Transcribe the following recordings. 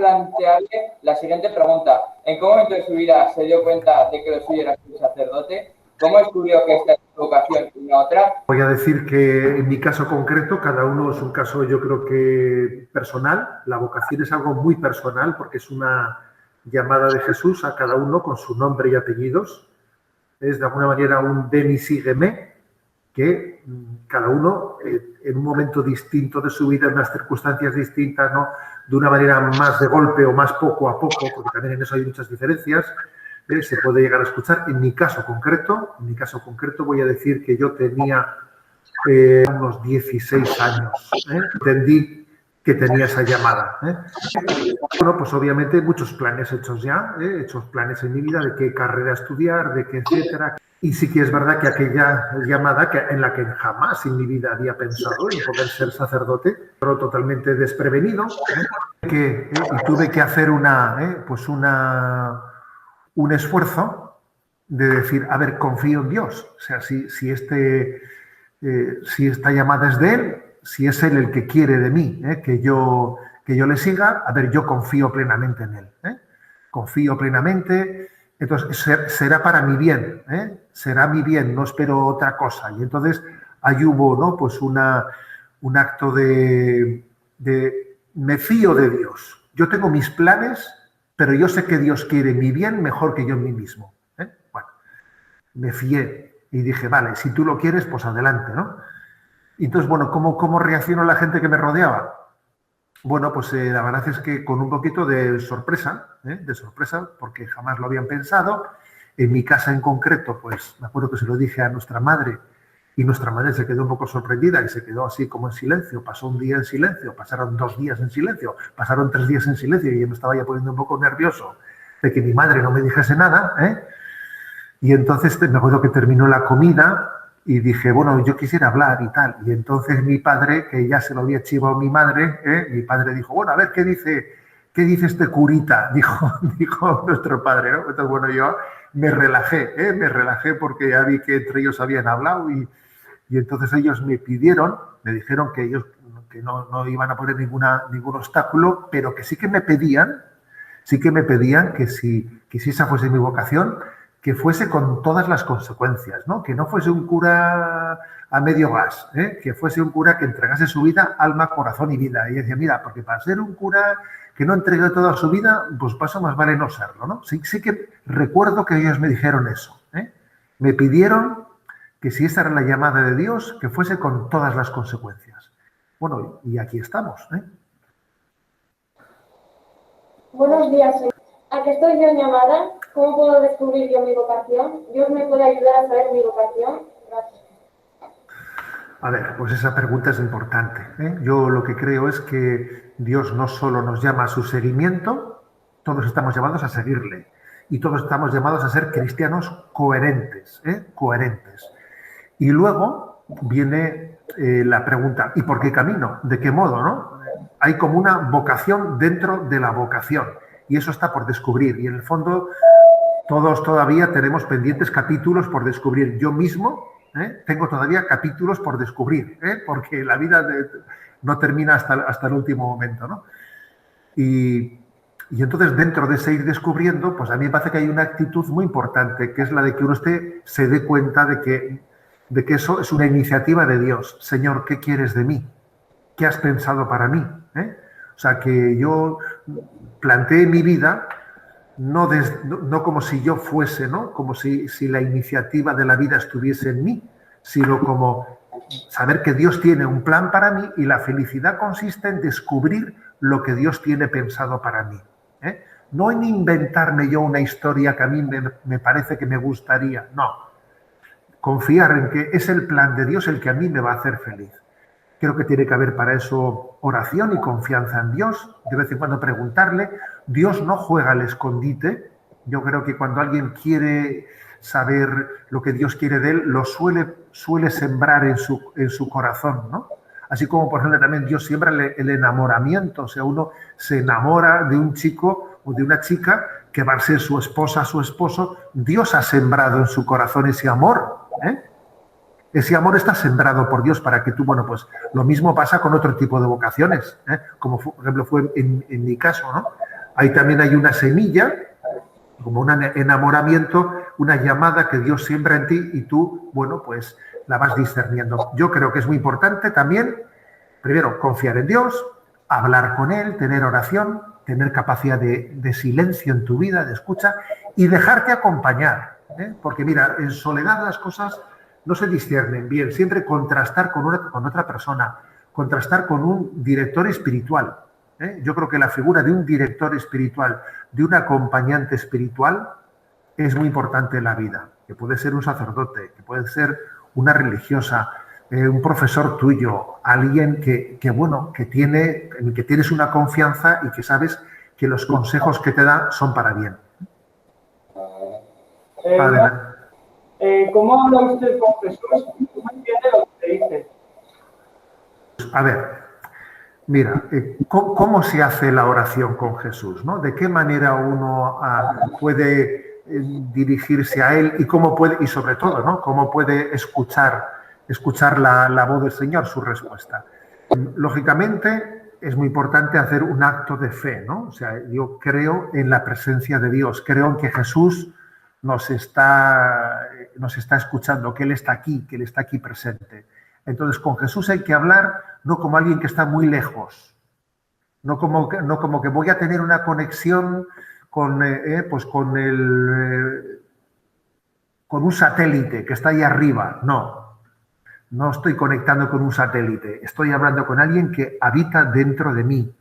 plantearle la siguiente pregunta. ¿En qué momento de su vida se dio cuenta de que lo suyo era ser sacerdote? ¿Cómo descubrió que esta es su vocación y no otra? Voy a decir que en mi caso concreto, cada uno es un caso yo creo que personal. La vocación es algo muy personal porque es una llamada de Jesús a cada uno con su nombre y apellidos. Es de alguna manera un ven y sígueme, que cada uno en un momento distinto de su vida, en unas circunstancias distintas, ¿no? De una manera más de golpe o más poco a poco, porque también en eso hay muchas diferencias, se puede llegar a escuchar. En mi caso concreto voy a decir que yo tenía unos 16 años, entendí que tenía esa llamada. Bueno, pues obviamente muchos planes hechos ya, hechos planes en mi vida de qué carrera estudiar, de qué etcétera. Y sí que es verdad que aquella llamada en la que jamás en mi vida había pensado en poder ser sacerdote, pero totalmente desprevenido, y tuve que hacer un esfuerzo de decir, a ver, confío en Dios. O sea, si esta llamada es de Él, si es Él el que quiere de mí, que yo le siga, a ver, yo confío plenamente en Él. Confío plenamente, entonces será para mi bien, será mi bien, no espero otra cosa. Y entonces ahí hubo, ¿no? Pues un acto de me fío de Dios. Yo tengo mis planes, pero yo sé que Dios quiere mi bien mejor que yo en mí mismo. Bueno, me fié y dije, vale, si tú lo quieres, pues adelante, ¿no? Y entonces, bueno, ¿cómo reaccionó la gente que me rodeaba? Bueno, pues la verdad es que con un poquito de sorpresa, porque jamás lo habían pensado. En mi casa en concreto, pues me acuerdo que se lo dije a nuestra madre y nuestra madre se quedó un poco sorprendida y se quedó así como en silencio. Pasó un día en silencio, pasaron 2 días en silencio, pasaron 3 días en silencio y yo me estaba ya poniendo un poco nervioso de que mi madre no me dijese nada. Y entonces me acuerdo que terminó la comida y dije, bueno, yo quisiera hablar y tal. Y entonces mi padre, que ya se lo había chivado mi madre, mi padre dijo, bueno, a ver, ¿qué dice este curita? Dijo nuestro padre, ¿no? Entonces, bueno, yo me relajé porque ya vi que entre ellos habían hablado y entonces ellos me dijeron que ellos que no iban a poner ningún obstáculo, pero que sí que me pedían que si esa fuese mi vocación, que fuese con todas las consecuencias, ¿no? Que no fuese un cura a medio gas, que fuese un cura que entregase su vida, alma, corazón y vida. Y decía, mira, porque para ser un cura que no entregue toda su vida, pues paso más vale no serlo, ¿no? Sí que recuerdo que ellos me dijeron eso. Me pidieron que si esa era la llamada de Dios, que fuese con todas las consecuencias. Bueno, y aquí estamos. Buenos días, ¿a qué estoy yo llamada? ¿Cómo puedo descubrir yo mi vocación? ¿Dios me puede ayudar a saber mi vocación? Gracias. A ver, pues esa pregunta es importante. Yo lo que creo es que Dios no solo nos llama a su seguimiento, todos estamos llamados a seguirle y todos estamos llamados a ser cristianos coherentes. Y luego viene la pregunta, ¿y por qué camino? ¿De qué modo, no? Hay como una vocación dentro de la vocación y eso está por descubrir. Y en el fondo todos todavía tenemos pendientes capítulos por descubrir. Yo mismo tengo todavía capítulos por descubrir, porque la vida no termina hasta el último momento, ¿no? Y entonces dentro de ese ir descubriendo, pues a mí me parece que hay una actitud muy importante, que es la de que uno se dé cuenta de que eso es una iniciativa de Dios. Señor, ¿qué quieres de mí? ¿Qué has pensado para mí? O sea, que yo planteé mi vida no como si yo fuese, ¿no? Como si la iniciativa de la vida estuviese en mí, sino como saber que Dios tiene un plan para mí y la felicidad consiste en descubrir lo que Dios tiene pensado para mí. No en inventarme yo una historia que a mí me parece que me gustaría, no. Confiar en que es el plan de Dios el que a mí me va a hacer feliz. Creo que tiene que haber para eso oración y confianza en Dios. De vez en cuando preguntarle. Dios no juega al escondite. Yo creo que cuando alguien quiere saber lo que Dios quiere de él, lo suele sembrar en su corazón, ¿no? Así como, por ejemplo, también Dios siembra el enamoramiento. O sea, uno se enamora de un chico o de una chica que va a ser su esposa, su esposo. Dios ha sembrado en su corazón ese amor, Ese amor está sembrado por Dios para que tú, bueno, pues lo mismo pasa con otro tipo de vocaciones, como por ejemplo fue en mi caso, ¿no? Ahí también hay una semilla, como un enamoramiento, una llamada que Dios siembra en ti y tú, bueno, pues la vas discerniendo. Yo creo que es muy importante también, primero, confiar en Dios, hablar con Él, tener oración, tener capacidad de silencio en tu vida, de escucha, y dejarte acompañar. Porque mira, en soledad las cosas no se disciernen bien. Siempre contrastar con otra persona, contrastar con un director espiritual. Yo creo que la figura de un director espiritual, de un acompañante espiritual, es muy importante en la vida. Que puede ser un sacerdote, que puede ser una religiosa, un profesor tuyo, alguien en el que tienes una confianza y que sabes que los consejos que te da son para bien. ¿Cómo habla usted con Jesús? ¿Cómo entiende lo que te dice? A ver, mira, ¿cómo se hace la oración con Jesús, ¿no? ¿De qué manera uno puede dirigirse a Él y cómo puede, y sobre todo, ¿no? ¿Cómo puede escuchar la voz del Señor, su respuesta? Lógicamente, es muy importante hacer un acto de fe, ¿no? O sea, yo creo en la presencia de Dios, creo en que Jesús nos está escuchando, que Él está aquí presente. Entonces, con Jesús hay que hablar no como alguien que está muy lejos, no como que voy a tener una conexión con un satélite que está ahí arriba. No estoy conectando con un satélite, estoy hablando con alguien que habita dentro de mí,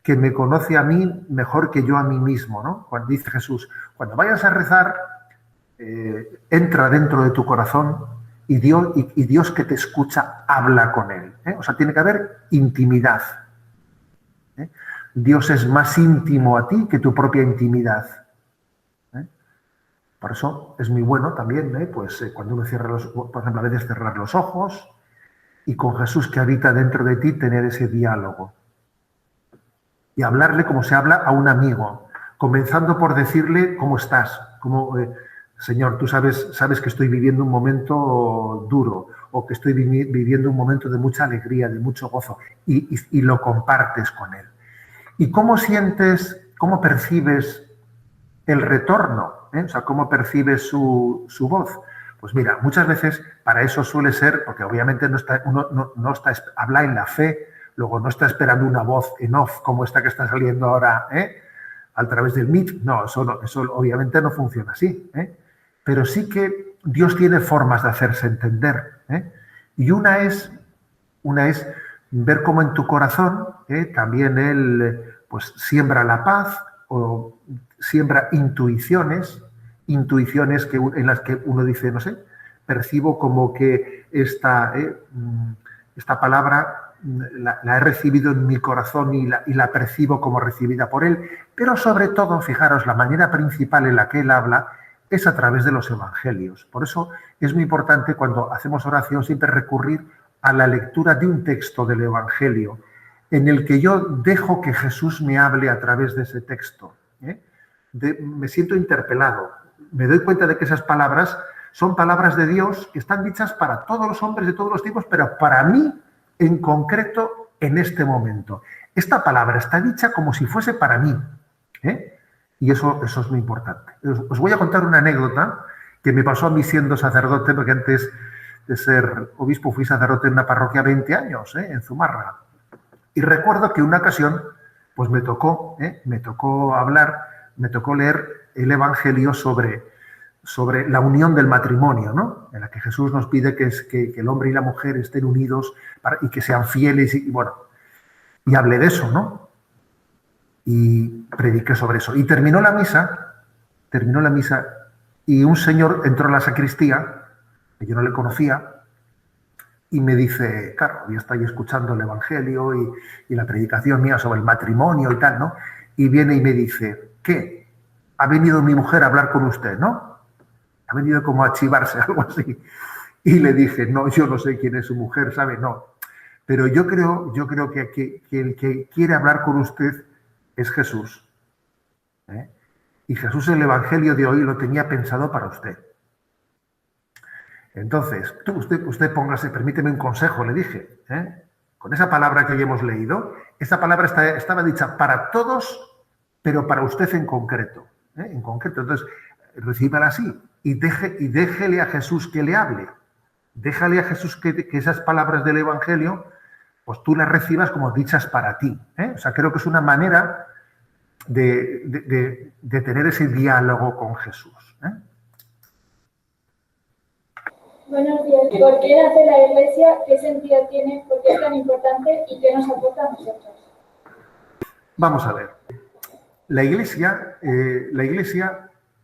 que me conoce a mí mejor que yo a mí mismo, ¿no? Cuando dice Jesús, cuando vayas a rezar, entra dentro de tu corazón y Dios que te escucha, habla con Él. O sea, tiene que haber intimidad. Dios es más íntimo a ti que tu propia intimidad. Por eso es muy bueno también, cuando uno cierra por ejemplo, a veces cerrar los ojos y con Jesús que habita dentro de ti tener ese diálogo. Y hablarle como se habla a un amigo, comenzando por decirle cómo estás, Señor, tú sabes que estoy viviendo un momento duro o que estoy viviendo un momento de mucha alegría, de mucho gozo, y lo compartes con Él. ¿Y cómo percibes el retorno? O sea, ¿cómo percibes su voz? Pues mira, muchas veces para eso suele ser, porque obviamente habla en la fe, luego no está esperando una voz en off como esta que está saliendo ahora, a través del Meet. No, eso obviamente no funciona así. Pero sí que Dios tiene formas de hacerse entender. Y una es ver cómo en tu corazón también Él pues siembra la paz o siembra intuiciones en las que uno dice, no sé, percibo como que esta palabra la he recibido en mi corazón y la percibo como recibida por Él, pero sobre todo, fijaros, la manera principal en la que Él habla es a través de los evangelios. Por eso es muy importante cuando hacemos oración siempre recurrir a la lectura de un texto del evangelio en el que yo dejo que Jesús me hable a través de ese texto. Me siento interpelado, me doy cuenta de que esas palabras son palabras de Dios que están dichas para todos los hombres de todos los tiempos, pero para mí en concreto en este momento. Esta palabra está dicha como si fuese para mí. Y eso es muy importante. Os voy a contar una anécdota que me pasó a mí siendo sacerdote, porque antes de ser obispo fui sacerdote en una parroquia 20 años, en Zumárraga. Y recuerdo que una ocasión pues me tocó leer el Evangelio sobre la unión del matrimonio, ¿no? En la que Jesús nos pide que el hombre y la mujer estén unidos y que sean fieles y hablé de eso, ¿no? Y prediqué sobre eso. Y terminó la misa y un señor entró a la sacristía, que yo no le conocía, y me dice, claro, yo estoy escuchando el Evangelio y la predicación mía sobre el matrimonio y tal, ¿no? Y viene y me dice, ¿qué? Ha venido mi mujer a hablar con usted, ¿no? Ha venido como a chivarse, algo así. Y le dije, no, yo no sé quién es su mujer, ¿sabe? No. Pero yo creo que el que quiere hablar con usted es Jesús. Y Jesús el Evangelio de hoy lo tenía pensado para usted. Entonces, usted póngase, permíteme un consejo, le dije. Con esa palabra que hoy hemos leído, esa palabra estaba dicha para todos pero para usted en concreto. En concreto. Entonces, recíbala así y déjele a Jesús que le hable. Déjale a Jesús que esas palabras del Evangelio, pues tú las recibas como dichas para ti. O sea, creo que es una manera de tener ese diálogo con Jesús. Buenos días. ¿Por qué nace la Iglesia? ¿Qué sentido tiene? ¿Por qué es tan importante? ¿Y qué nos aporta a nosotros? Vamos a ver. La Iglesia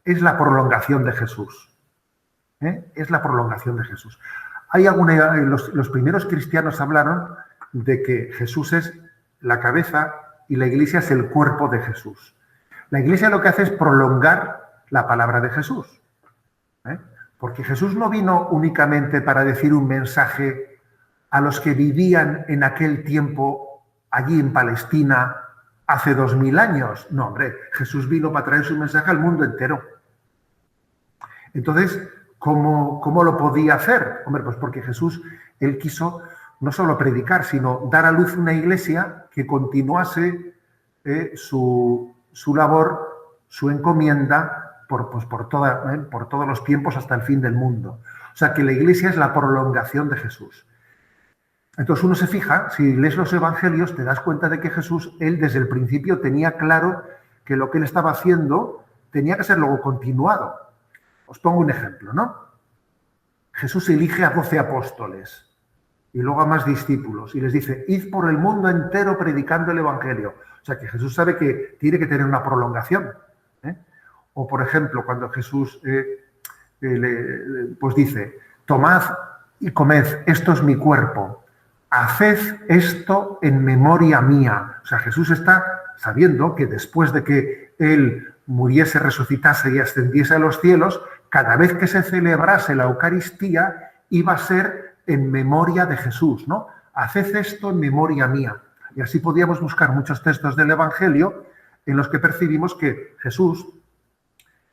es la prolongación de Jesús. Es la prolongación de Jesús. Los primeros cristianos hablaron de que Jesús es la cabeza y la Iglesia es el cuerpo de Jesús. La Iglesia lo que hace es prolongar la palabra de Jesús. Porque Jesús no vino únicamente para decir un mensaje a los que vivían en aquel tiempo allí en Palestina hace 2000 años. No, hombre, Jesús vino para traer su mensaje al mundo entero. Entonces, ¿cómo lo podía hacer? Hombre, pues porque Jesús, él quiso no solo predicar, sino dar a luz una iglesia que continuase su labor, su encomienda, por todos los tiempos hasta el fin del mundo. O sea, que la Iglesia es la prolongación de Jesús. Entonces uno se fija, si lees los Evangelios, te das cuenta de que Jesús, él desde el principio tenía claro que lo que él estaba haciendo tenía que ser luego continuado. Os pongo un ejemplo, ¿no? Jesús elige a 12 apóstoles y luego a más discípulos y les dice, id por el mundo entero predicando el Evangelio. O sea, que Jesús sabe que tiene que tener una prolongación. O, por ejemplo, cuando Jesús pues dice, tomad y comed, esto es mi cuerpo, haced esto en memoria mía. O sea, Jesús está sabiendo que después de que Él muriese, resucitase y ascendiese a los cielos, cada vez que se celebrase la Eucaristía iba a ser en memoria de Jesús, ¿no? Haced esto en memoria mía. Y así podíamos buscar muchos textos del Evangelio en los que percibimos que Jesús,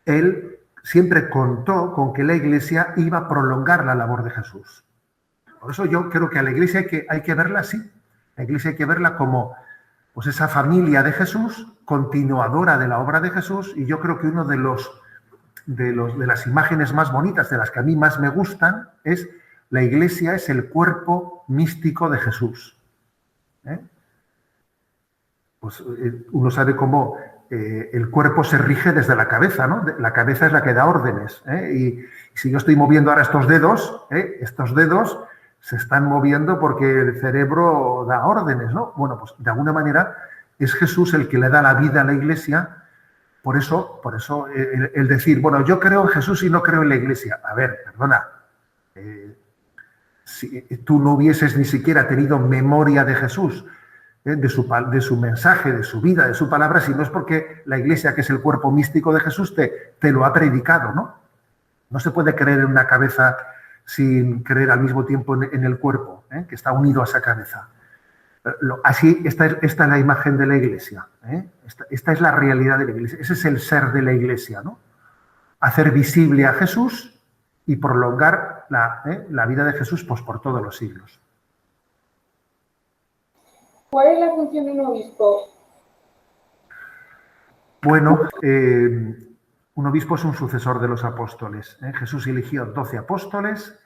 él siempre contó con que la Iglesia iba a prolongar la labor de Jesús. Por eso yo creo que a la Iglesia hay que verla así. La Iglesia hay que verla como pues, esa familia de Jesús, continuadora de la obra de Jesús, y yo creo que uno de las imágenes más bonitas, de las que a mí más me gustan, es la Iglesia es el cuerpo místico de Jesús. Pues uno sabe cómo el cuerpo se rige desde la cabeza, ¿no? La cabeza es la que da órdenes. Y si yo estoy moviendo ahora estos dedos se están moviendo porque el cerebro da órdenes, ¿no? Bueno, pues de alguna manera es Jesús el que le da la vida a la Iglesia. Por eso el decir, bueno, yo creo en Jesús y no creo en la Iglesia. A ver, perdona, si tú no hubieses ni siquiera tenido memoria de Jesús, de su mensaje, de su vida, de su palabra, si no es porque la Iglesia, que es el cuerpo místico de Jesús, te lo ha predicado, ¿no? No se puede creer en una cabeza sin creer al mismo tiempo en el cuerpo, que está unido a esa cabeza. Así, esta es la imagen de la Iglesia. Esta es la realidad de la Iglesia. Ese es el ser de la Iglesia, ¿no? Hacer visible a Jesús y prolongar la vida de Jesús pues, por todos los siglos. ¿Cuál es la función de un obispo? Bueno, un obispo es un sucesor de los apóstoles. Jesús eligió 12 apóstoles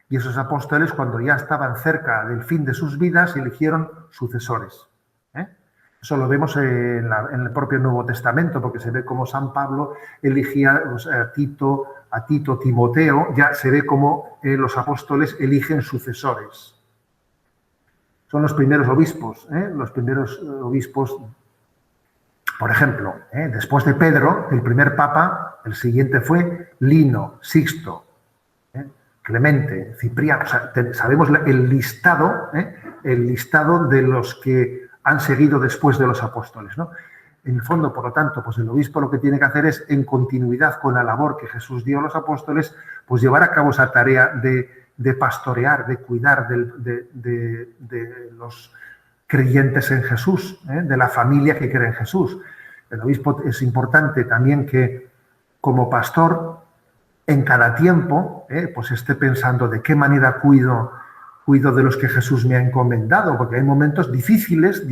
y esos apóstoles, cuando ya estaban cerca del fin de sus vidas, eligieron sucesores. Eso lo vemos en el propio Nuevo Testamento, porque se ve cómo San Pablo elegía a Tito, Timoteo, ya se ve cómo los apóstoles eligen sucesores. Son los primeros obispos, por ejemplo, después de Pedro, el primer papa, el siguiente fue Lino, Sixto, Clemente, Cipriano. O sea, sabemos el listado de los que han seguido después de los apóstoles, ¿no? En el fondo, por lo tanto, pues el obispo lo que tiene que hacer es, en continuidad con la labor que Jesús dio a los apóstoles, pues llevar a cabo esa tarea de pastorear, de cuidar de los creyentes en Jesús, de la familia que cree en Jesús. El obispo es importante también que, como pastor, en cada tiempo, pues esté pensando de qué manera cuido de los que Jesús me ha encomendado, porque hay momentos difíciles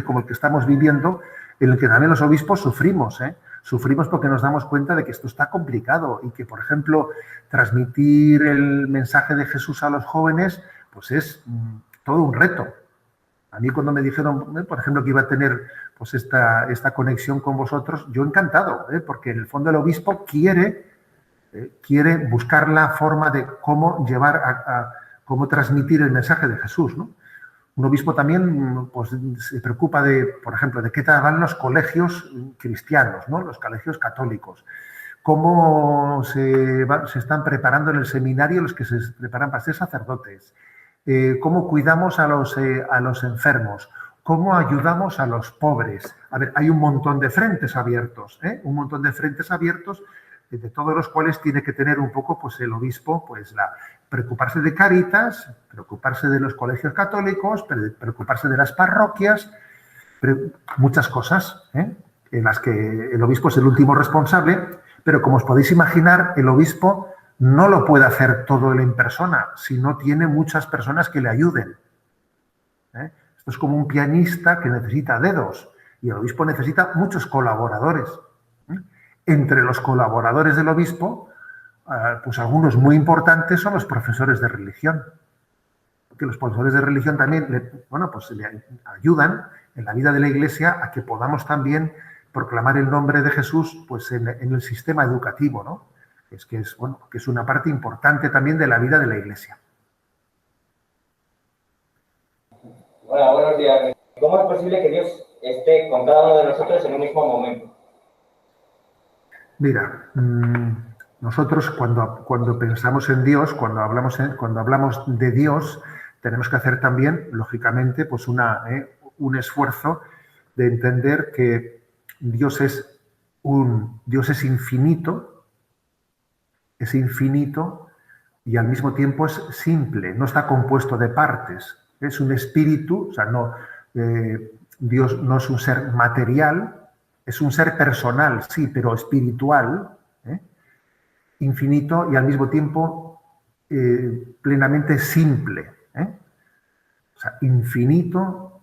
como el que estamos viviendo, en el que también los obispos sufrimos, ¿eh? Sufrimos porque nos damos cuenta de que esto está complicado y que, por ejemplo, transmitir el mensaje de Jesús a los jóvenes, pues es todo un reto. A mí cuando me dijeron, por ejemplo, que iba a tener pues esta conexión con vosotros, yo encantado, porque en el fondo el obispo quiere buscar la forma de cómo llevar cómo transmitir el mensaje de Jesús, ¿no? Un obispo también pues, se preocupa de, por ejemplo, de qué tal van los colegios cristianos, ¿no? Los colegios católicos. Cómo se están preparando en el seminario los que se preparan para ser sacerdotes. Cómo cuidamos a los enfermos. Cómo ayudamos a los pobres. A ver, hay un montón de frentes abiertos, un montón de frentes abiertos de todos los cuales tiene que tener un poco pues, el obispo pues, preocuparse de Cáritas, preocuparse de los colegios católicos, preocuparse de las parroquias, muchas cosas en las que el obispo es el último responsable, pero como os podéis imaginar, el obispo no lo puede hacer todo él en persona, si no tiene muchas personas que le ayuden. Esto es como un pianista que necesita dedos y el obispo necesita muchos colaboradores. Entre los colaboradores del obispo, pues algunos muy importantes son los profesores de religión. Porque los profesores de religión también le ayudan en la vida de la Iglesia a que podamos también proclamar el nombre de Jesús pues, en el sistema educativo, ¿no? Que es una parte importante también de la vida de la Iglesia. Hola, buenos días. ¿Cómo es posible que Dios esté con cada uno de nosotros en un mismo momento? Mira, nosotros cuando pensamos en Dios, cuando hablamos de Dios, tenemos que hacer también, lógicamente, pues un esfuerzo de entender que Dios es infinito y al mismo tiempo es simple, no está compuesto de partes. Es un espíritu, o sea, Dios no es un ser material, es un ser personal, sí, pero espiritual, infinito y al mismo tiempo plenamente simple. O sea, infinito,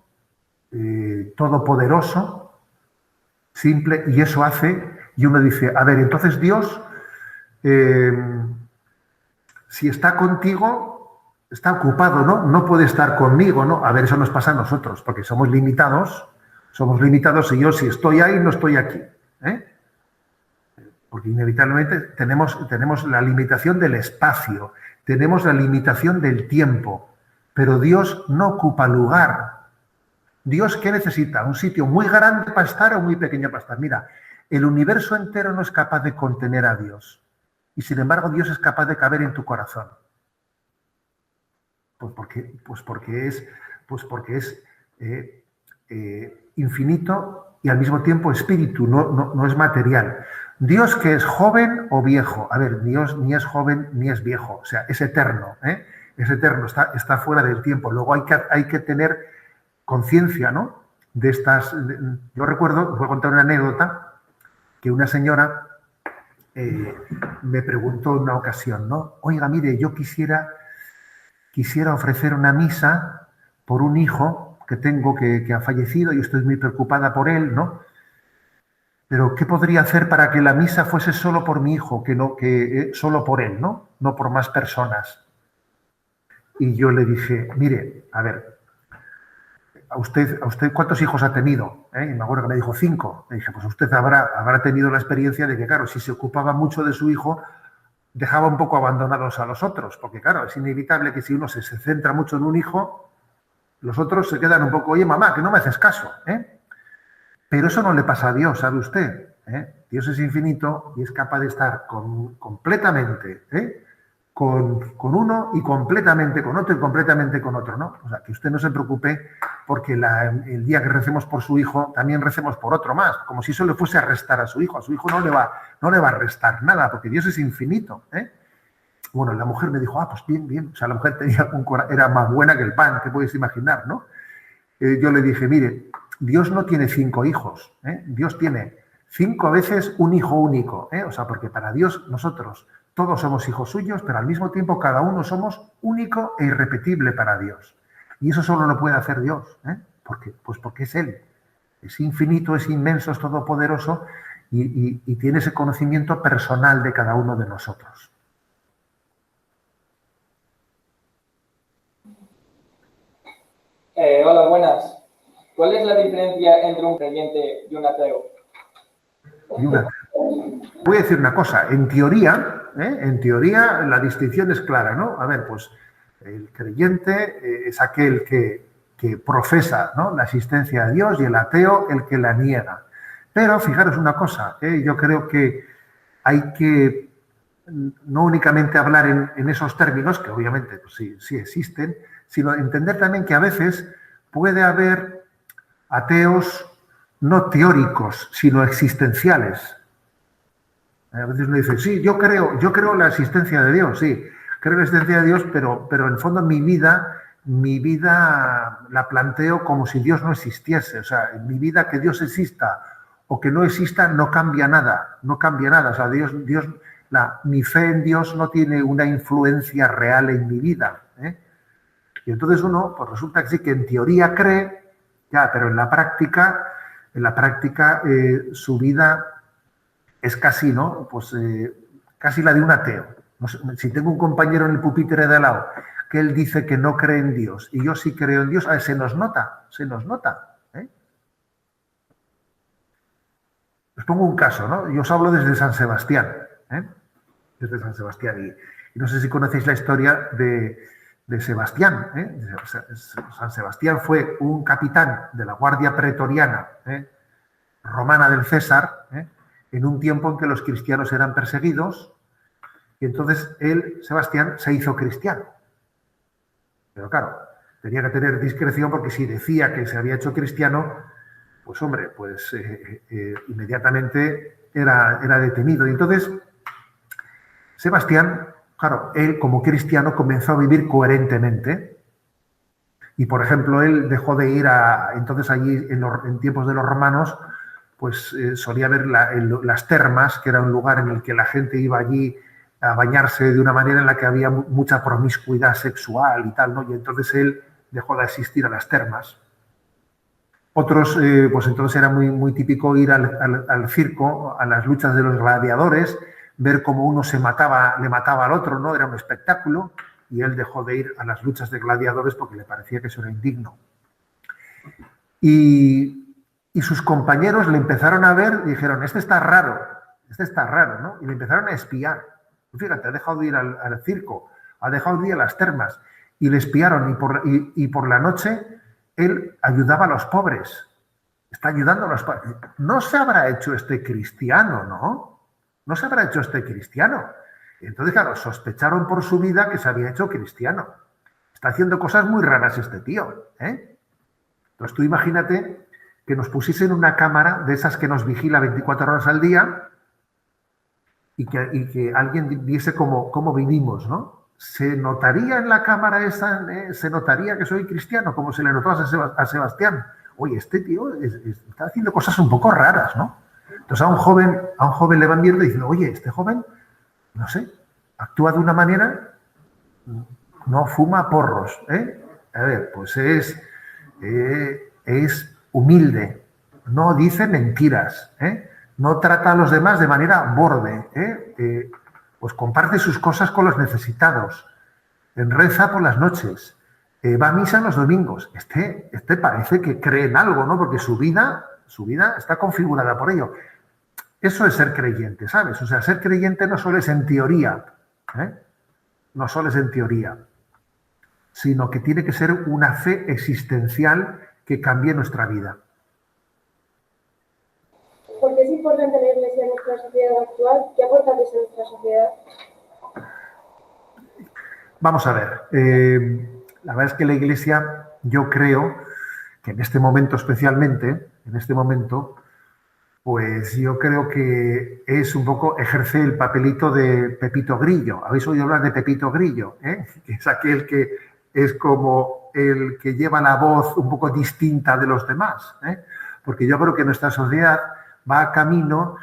todopoderoso, simple, y eso hace, y uno dice, a ver, entonces Dios, si está contigo, está ocupado, ¿no? No puede estar conmigo, ¿no? A ver, eso nos pasa a nosotros, porque somos limitados y yo si estoy ahí, no estoy aquí. Porque inevitablemente tenemos la limitación del espacio, tenemos la limitación del tiempo, pero Dios no ocupa lugar. ¿Dios qué necesita? ¿Un sitio muy grande para estar o muy pequeño para estar? Mira, el universo entero no es capaz de contener a Dios. Y sin embargo, Dios es capaz de caber en tu corazón. Pues porque es infinito y al mismo tiempo espíritu, no es material. Dios que es joven o viejo. A ver, Dios ni es joven ni es viejo, o sea, es eterno, es eterno, está fuera del tiempo. Luego hay que tener conciencia, ¿no? De estas. Yo recuerdo, os voy a contar una anécdota, que una señora me preguntó en una ocasión, ¿no? Oiga, mire, yo quisiera ofrecer una misa por un hijo que tengo que ha fallecido y estoy muy preocupada por él, ¿no? Pero ¿qué podría hacer para que la misa fuese solo por mi hijo, que solo por él, ¿no? No por más personas? Y yo le dije, mire, a ver, ¿a usted cuántos hijos ha tenido? Y me acuerdo que me dijo 5. Le dije, pues usted habrá tenido la experiencia de que, claro, si se ocupaba mucho de su hijo, dejaba un poco abandonados a los otros, porque claro, es inevitable que si uno se centra mucho en un hijo, los otros se quedan un poco, oye mamá, que no me haces caso, Pero eso no le pasa a Dios, ¿sabe usted? Dios es infinito y es capaz de estar completamente con uno y completamente con otro y completamente con otro, ¿no? O sea, que usted no se preocupe porque el día que recemos por su hijo, también recemos por otro más, como si eso le fuese a restar a su hijo. A su hijo no le va a restar nada, porque Dios es infinito. Bueno, la mujer me dijo, pues bien. O sea, la mujer era más buena que el pan, te puedes imaginar, ¿no? Yo le dije, mire, Dios no tiene 5 hijos, Dios tiene 5 veces un hijo único, O sea, porque para Dios nosotros todos somos hijos suyos, pero al mismo tiempo cada uno somos único e irrepetible para Dios. Y eso solo lo puede hacer Dios, ¿Por qué? Pues porque es Él. Es infinito, es inmenso, es todopoderoso y tiene ese conocimiento personal de cada uno de nosotros. Hola, buenas. ¿Cuál es la diferencia entre un creyente y un ateo? Voy a decir una cosa, en teoría la distinción es clara, ¿no? A ver, pues el creyente es aquel que profesa, ¿no?, la existencia de Dios, y el ateo el que la niega. Pero fijaros una cosa, yo creo que hay que no únicamente hablar en esos términos, que obviamente pues, sí existen, sino entender también que a veces puede haber ateos no teóricos, sino existenciales. A veces uno dice, sí, yo creo en la existencia de Dios, sí, creo en la existencia de Dios, pero en el fondo mi vida la planteo como si Dios no existiese. O sea, en mi vida que Dios exista o que no exista no cambia nada, no cambia nada. O sea, mi fe en Dios no tiene una influencia real en mi vida. Y entonces uno, pues resulta que sí, que en teoría cree, ya, pero en la práctica su vida es casi, ¿no? Pues casi la de un ateo. No sé, si tengo un compañero en el pupitre de al lado que él dice que no cree en Dios y yo sí creo en Dios, a ver, se nos nota. Os pongo un caso, ¿no? Yo os hablo desde San Sebastián, desde San Sebastián, y no sé si conocéis la historia de Sebastián. San Sebastián fue un capitán de la Guardia Pretoriana romana del César, en un tiempo en que los cristianos eran perseguidos, y entonces él, Sebastián, se hizo cristiano. Pero claro, tenía que tener discreción, porque si decía que se había hecho cristiano, pues hombre, pues inmediatamente era detenido. Y entonces, Sebastián, claro, él como cristiano comenzó a vivir coherentemente. Y por ejemplo, él dejó de ir entonces allí en tiempos de los romanos, pues solía ver las termas, que era un lugar en el que la gente iba allí a bañarse de una manera en la que había mucha promiscuidad sexual y tal, ¿no? Y entonces él dejó de asistir a las termas. Otros, pues entonces era muy, muy típico ir al circo, a las luchas de los gladiadores, ver cómo uno le mataba al otro, ¿no? Era un espectáculo, y él dejó de ir a las luchas de gladiadores porque le parecía que eso era indigno. Y sus compañeros le empezaron a ver y dijeron, este está raro, ¿no? Y le empezaron a espiar. Fíjate, ha dejado de ir al circo, ha dejado de ir a las termas, y le espiaron, y por la noche él ayudaba a los pobres. Está ayudando a los pobres. No se habrá hecho este cristiano, ¿no? No se habrá hecho este cristiano. Y entonces, claro, sospecharon por su vida que se había hecho cristiano. Está haciendo cosas muy raras este tío, Entonces tú imagínate que nos pusiesen una cámara de esas que nos vigila 24 horas al día y que alguien viese cómo vivimos, ¿no? ¿Se notaría en la cámara esa, se notaría que soy cristiano, como se le notó a Sebastián? Oye, este tío está haciendo cosas un poco raras, ¿no? Entonces a un joven le van viendo y dicen, oye, este joven, no sé, actúa de una manera, no fuma porros, A ver, pues es humilde, no dice mentiras, no trata a los demás de manera borde, pues comparte sus cosas con los necesitados, reza por las noches, va a misa en los domingos. Este parece que cree en algo, ¿no? Porque su vida está configurada por ello. Eso es ser creyente, ¿sabes? O sea, ser creyente no solo es en teoría, no solo es en teoría, sino que tiene que ser una fe existencial que cambie nuestra vida. ¿Por qué es importante la Iglesia en nuestra sociedad actual? ¿Qué aporta a nuestra sociedad? Vamos a ver. La verdad es que la Iglesia, yo creo que en este momento especialmente, pues yo creo que es un poco, ejerce el papelito de Pepito Grillo. ¿Habéis oído hablar de Pepito Grillo? Que es aquel que es como el que lleva la voz un poco distinta de los demás. Porque yo creo que nuestra sociedad va camino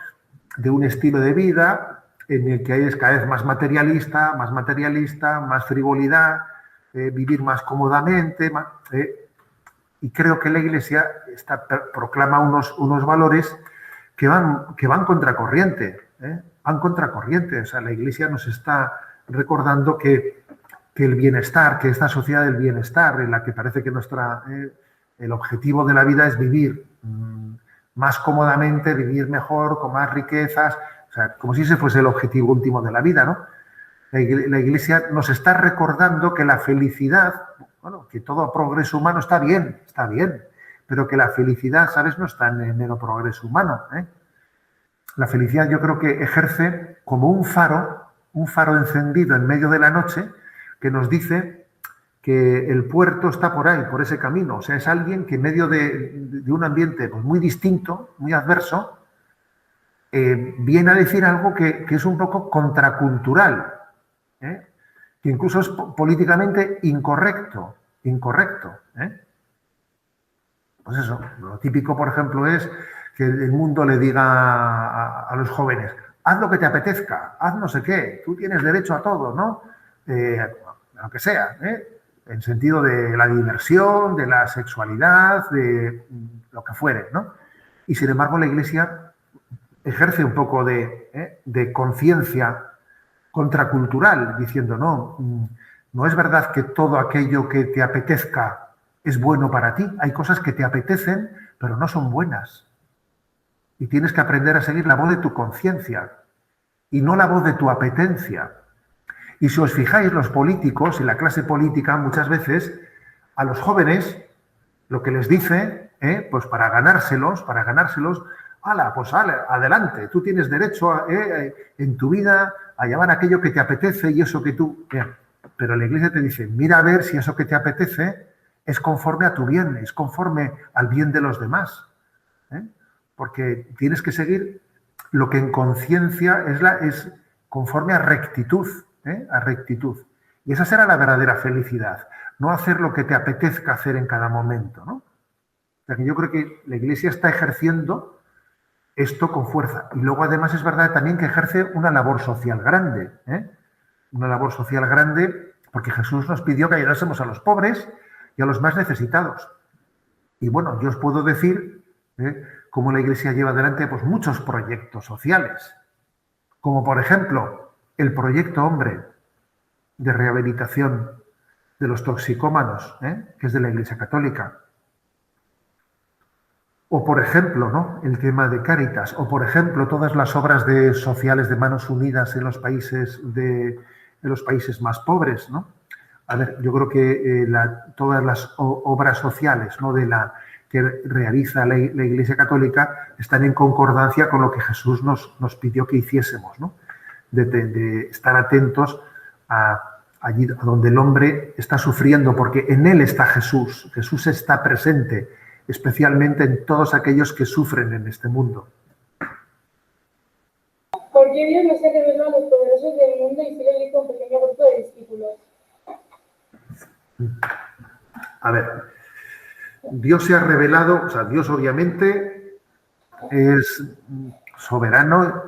de un estilo de vida en el que es cada vez más materialista, más frivolidad, vivir más cómodamente. Y creo que la Iglesia proclama unos valores que van contracorriente, ¿eh? Van contracorriente. O sea, la Iglesia nos está recordando que el bienestar, que esta sociedad del bienestar, en la que parece que el objetivo de la vida es vivir más cómodamente, vivir mejor, con más riquezas, o sea, como si ese fuese el objetivo último de la vida, ¿no? La Iglesia nos está recordando que la felicidad, bueno, que todo progreso humano está bien, pero que la felicidad, ¿sabes?, no está en el mero progreso humano, ¿eh? La felicidad yo creo que ejerce como un faro encendido en medio de la noche que nos dice que el puerto está por ahí, por ese camino. O sea, es alguien que en medio de un ambiente pues, muy distinto, muy adverso, viene a decir algo que es un poco contracultural, ¿eh? Que incluso es políticamente incorrecto. ¿Eh? Pues eso, lo típico, por ejemplo, es que el mundo le diga a los jóvenes, haz lo que te apetezca, haz no sé qué, tú tienes derecho a todo, ¿no? Aunque sea, ¿eh? En sentido de la diversión, de la sexualidad, de lo que fuere, ¿no? Y sin embargo la Iglesia ejerce un poco de conciencia contracultural, diciendo, no es verdad que todo aquello que te apetezca es bueno para ti. Hay cosas que te apetecen, pero no son buenas. Y tienes que aprender a seguir la voz de tu conciencia y no la voz de tu apetencia. Y si os fijáis, los políticos y la clase política muchas veces a los jóvenes lo que les dice, pues para ganárselos, adelante, tú tienes derecho en tu vida a llevar aquello que te apetece y eso que tú... Pero la Iglesia te dice, mira a ver si eso que te apetece es conforme a tu bien, es conforme al bien de los demás. Porque tienes que seguir lo que en conciencia es conforme a rectitud, a rectitud. Y esa será la verdadera felicidad, no hacer lo que te apetezca hacer en cada momento, ¿no? O sea que yo creo que la Iglesia está ejerciendo esto con fuerza. Y luego además es verdad también que ejerce una labor social grande, una labor social grande porque Jesús nos pidió que ayudásemos a los pobres y a los más necesitados. Y bueno, yo os puedo decir cómo la Iglesia lleva adelante pues, muchos proyectos sociales, como por ejemplo el proyecto Hombre de rehabilitación de los toxicómanos, que es de la Iglesia Católica. O por ejemplo, ¿no?, el tema de Cáritas, o por ejemplo todas las obras sociales de Manos Unidas en los países más pobres, ¿no? A ver, yo creo que todas las obras sociales, ¿no?, que realiza la Iglesia Católica están en concordancia con lo que Jesús nos pidió que hiciésemos, ¿no? De estar atentos allí donde el hombre está sufriendo, porque en él está Jesús. Jesús está presente, especialmente en todos aquellos que sufren en este mundo. ¿Por qué Dios no se reveló a los poderosos del mundo y solo eligió un pequeño grupo de discípulos? A ver, Dios se ha revelado, o sea, Dios obviamente es soberano,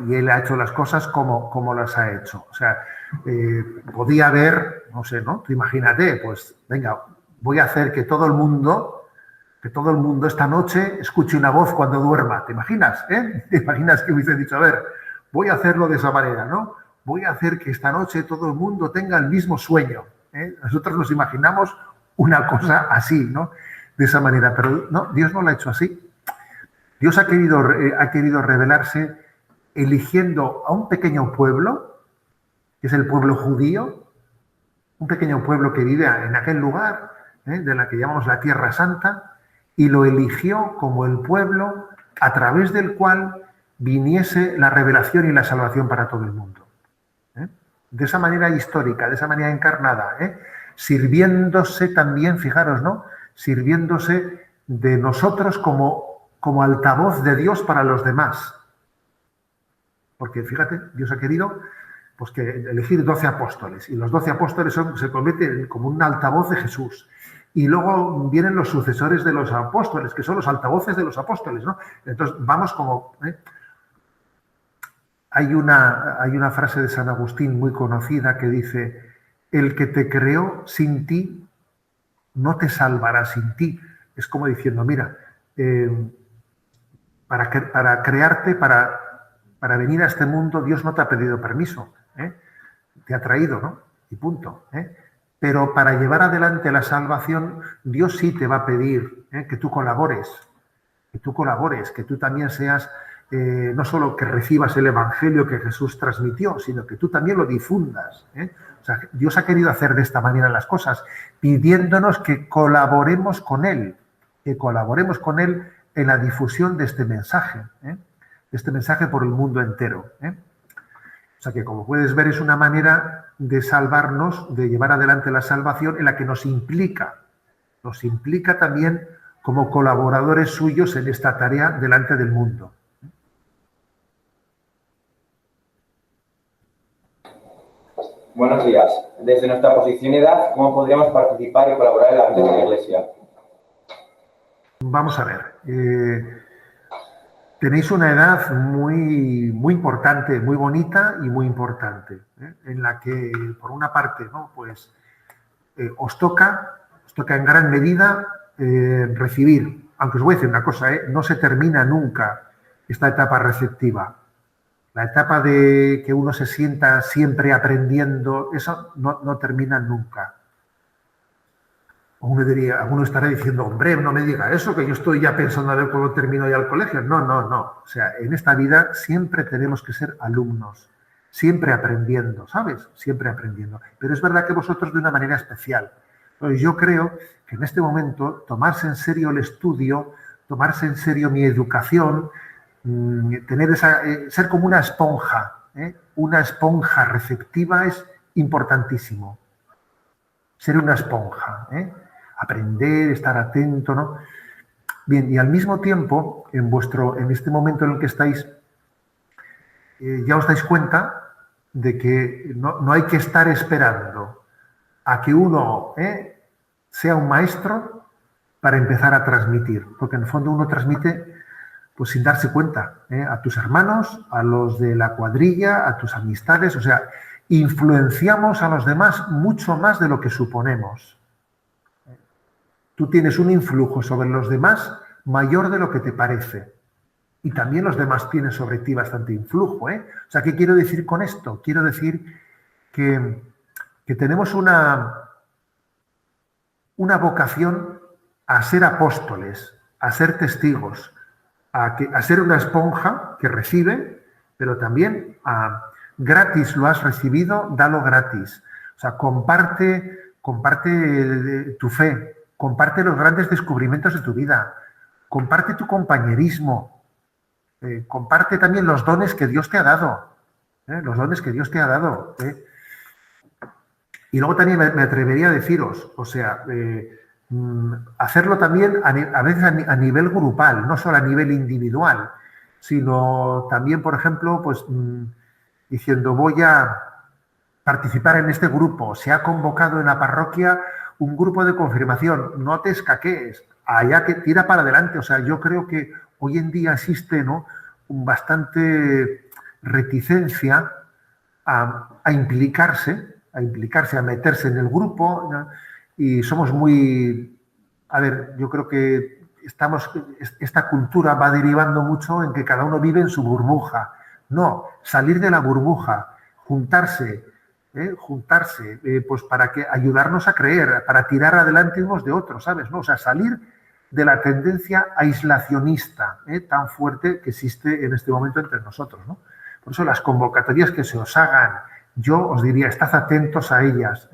y Él ha hecho las cosas como las ha hecho. O sea, podía haber, no sé, ¿no? Tú imagínate, pues venga, voy a hacer que todo el mundo esta noche escuche una voz cuando duerma. ¿Te imaginas? ¿Te imaginas que hubiese dicho, a ver, voy a hacerlo de esa manera, ¿no? Voy a hacer que esta noche todo el mundo tenga el mismo sueño. Nosotros nos imaginamos una cosa así, ¿no? De esa manera, pero no, Dios no lo ha hecho así. Dios ha querido revelarse eligiendo a un pequeño pueblo, que es el pueblo judío, un pequeño pueblo que vive en aquel lugar, de la que llamamos la Tierra Santa, y lo eligió como el pueblo a través del cual viniese la revelación y la salvación para todo el mundo. De esa manera histórica, de esa manera encarnada, sirviéndose también, fijaros, ¿no?, sirviéndose de nosotros como altavoz de Dios para los demás. Porque, fíjate, Dios ha querido pues, que elegir 12 apóstoles, y los 12 apóstoles se convierten como un altavoz de Jesús. Y luego vienen los sucesores de los apóstoles, que son los altavoces de los apóstoles, ¿no? Entonces, vamos como... Hay una frase de San Agustín muy conocida que dice, el que te creó sin ti, no te salvará sin ti, Es como diciendo, mira, para crearte, para venir a este mundo, Dios no te ha pedido permiso, ¿eh? Te ha traído, ¿no? Y punto, ¿eh? Pero para llevar adelante la salvación, Dios sí te va a pedir, ¿eh?, que tú colabores, que tú también seas, no solo que recibas el evangelio que Jesús transmitió, sino que tú también lo difundas, ¿eh? O sea, Dios ha querido hacer de esta manera las cosas, pidiéndonos que colaboremos con Él en la difusión de este mensaje, ¿eh?, de este mensaje por el mundo entero, ¿eh? O sea que, como puedes ver, es una manera de salvarnos, de llevar adelante la salvación en la que nos implica también como colaboradores suyos en esta tarea delante del mundo. Buenos días. Desde nuestra posición y edad, ¿cómo podríamos participar y colaborar en la vida de la Iglesia? Vamos a ver. Tenéis una edad muy, muy importante, muy bonita y muy importante, ¿eh?, en la que, por una parte, ¿no?, pues os toca en gran medida recibir, aunque os voy a decir una cosa, no se termina nunca esta etapa receptiva. La etapa de que uno se sienta siempre aprendiendo, eso no termina nunca. Alguno estará diciendo, hombre, no me diga eso, que yo estoy ya pensando a ver cuándo termino ya el colegio. No. O sea, en esta vida siempre tenemos que ser alumnos, siempre aprendiendo, ¿sabes? Siempre aprendiendo. Pero es verdad que vosotros de una manera especial. Entonces, yo creo que en este momento tomarse en serio el estudio, tomarse en serio mi educación, ser como una esponja receptiva es importantísimo. Ser una esponja, aprender, estar atento, ¿no? Bien, y al mismo tiempo, en este momento en el que estáis, ya os dais cuenta de que no hay que estar esperando a que uno sea un maestro para empezar a transmitir, porque en el fondo uno transmite pues sin darse cuenta, a tus hermanos, a los de la cuadrilla, a tus amistades, o sea, influenciamos a los demás mucho más de lo que suponemos. Tú tienes un influjo sobre los demás mayor de lo que te parece. Y también los demás tienen sobre ti bastante influjo, ¿eh? O sea, ¿qué quiero decir con esto? Quiero decir que tenemos una vocación a ser apóstoles, a ser testigos, a ser una esponja que recibe, pero también gratis lo has recibido, dalo gratis. O sea, comparte tu fe, comparte los grandes descubrimientos de tu vida, comparte tu compañerismo, comparte también los dones que Dios te ha dado, los dones que Dios te ha dado. Y luego también me atrevería a deciros, o sea, hacerlo también a veces a nivel grupal, no solo a nivel individual, sino también, por ejemplo, pues diciendo, voy a participar en este grupo, se ha convocado en la parroquia un grupo de confirmación, no te escaquees, allá que tira para adelante. O sea, yo creo que hoy en día existe, ¿no?, bastante reticencia a implicarse, a meterse en el grupo, ¿no? Y somos muy... A ver, yo creo que esta cultura va derivando mucho en que cada uno vive en su burbuja. No, salir de la burbuja, juntarse, pues para ayudarnos a creer, para tirar adelante unos de otros, ¿sabes? ¿No? O sea, salir de la tendencia aislacionista tan fuerte que existe en este momento entre nosotros, ¿no? Por eso las convocatorias que se os hagan, yo os diría, estad atentos a ellas,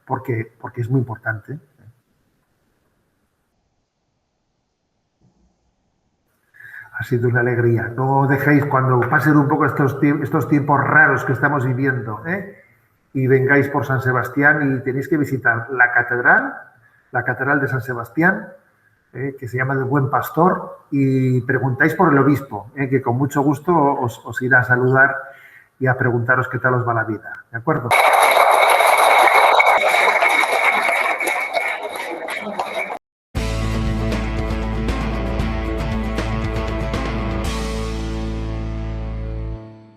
porque es muy importante. Ha sido una alegría. No dejéis, cuando pasen un poco estos tiempos raros que estamos viviendo, y vengáis por San Sebastián y tenéis que visitar la catedral de San Sebastián, que se llama del Buen Pastor, y preguntáis por el obispo, que con mucho gusto os irá a saludar y a preguntaros qué tal os va la vida. ¿De acuerdo?